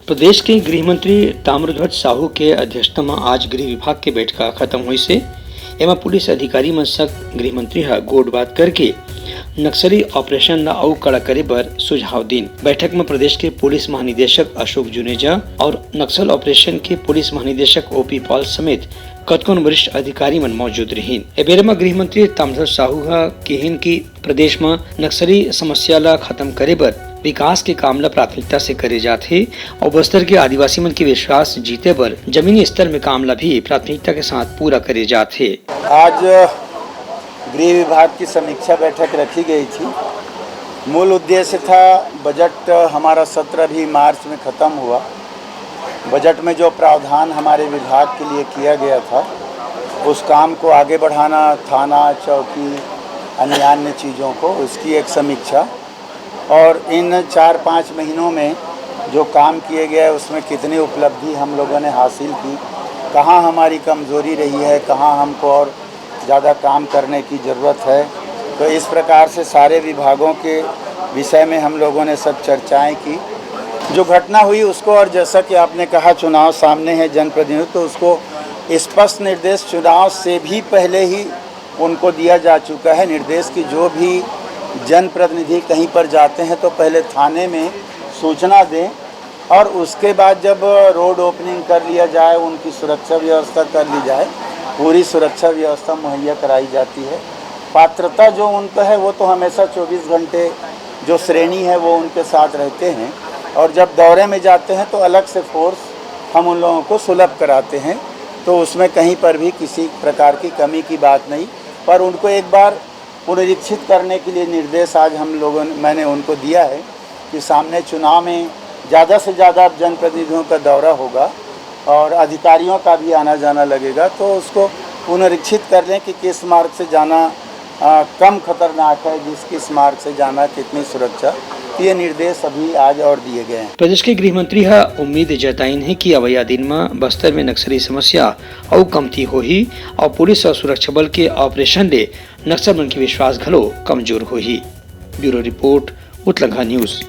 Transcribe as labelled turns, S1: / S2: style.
S1: प्रदेश के गृह मंत्री ताम्रध्वज साहू के अध्यक्षता में आज गृह विभाग के बैठक खत्म हुई से एवं पुलिस अधिकारी मन संग गृह मंत्री गोट बात करके नक्सली ऑपरेशन ला अउ कड़ा करे बर सुझाव दीन। बैठक में प्रदेश के पुलिस महानिदेशक अशोक जुनेजा और नक्सल ऑपरेशन के पुलिस महानिदेशक ओपी पॉल समेत कतकोन वरिष्ठ अधिकारी मन मौजूद रहीन। एबेरे में गृह मंत्री ताम्रध्वज साहू कहिन की प्रदेश में नक्सली समस्या ला खत्म करे बर विकास के काम ला प्राथमिकता से करे जाथे और बस्तर के आदिवासी मन के विश्वास जीते बर जमीनी स्तर में काम ला भी प्राथमिकता के साथ पूरा करे जाथे।
S2: आज गृह विभाग की समीक्षा बैठक रखी गई थी। मूल उद्देश्य था बजट हमारा सत्र भी मार्च में ख़त्म हुआ। बजट में जो प्रावधान हमारे विभाग के लिए किया गया था उस काम को आगे बढ़ाना, थाना चौकी अन्य चीज़ों को, उसकी एक समीक्षा और इन 4-5 महीनों में जो काम किए गए उसमें कितनी उपलब्धि हम लोगों ने हासिल की, कहाँ हमारी कमज़ोरी रही है, कहाँ हमको और ज़्यादा काम करने की ज़रूरत है। तो इस प्रकार से सारे विभागों के विषय में हम लोगों ने सब चर्चाएं की। जो घटना हुई उसको, और जैसा कि आपने कहा चुनाव सामने है जनप्रतिनिधि, तो उसको स्पष्ट निर्देश चुनाव से भी पहले ही उनको दिया जा चुका है निर्देश कि जो भी जनप्रतिनिधि कहीं पर जाते हैं तो पहले थाने में सूचना दें और उसके बाद जब रोड ओपनिंग कर लिया जाए, उनकी सुरक्षा व्यवस्था कर ली जाए, पूरी सुरक्षा व्यवस्था मुहैया कराई जाती है। पात्रता जो उनका है वो तो हमेशा 24 घंटे जो श्रेणी है वो उनके साथ रहते हैं और जब दौरे में जाते हैं तो अलग से फोर्स हम उन लोगों को सुलभ कराते हैं। तो उसमें कहीं पर भी किसी प्रकार की कमी की बात नहीं, पर उनको एक बार पुनरीक्षित करने के लिए निर्देश आज मैंने उनको दिया है कि सामने चुनाव में ज़्यादा से ज़्यादा जनप्रतिनिधियों का दौरा होगा और अधिकारियों का भी आना जाना लगेगा, तो उसको पुनरीक्षित कर लें कि किस मार्ग से जाना कम खतरनाक है, किस मार्ग से जाना कितनी सुरक्षा। ये निर्देश अभी आज और दिए गए हैं।
S1: प्रदेश के गृह मंत्री उम्मीद जताइन है कि अवैया दिन में बस्तर में नक्सली समस्या और कमती होही और पुलिस और सुरक्षा बल के ऑपरेशन ले नक्सल मन के विश्वास घलो कमजोर होही। ब्यूरो रिपोर्ट, उत्तलंघा न्यूज।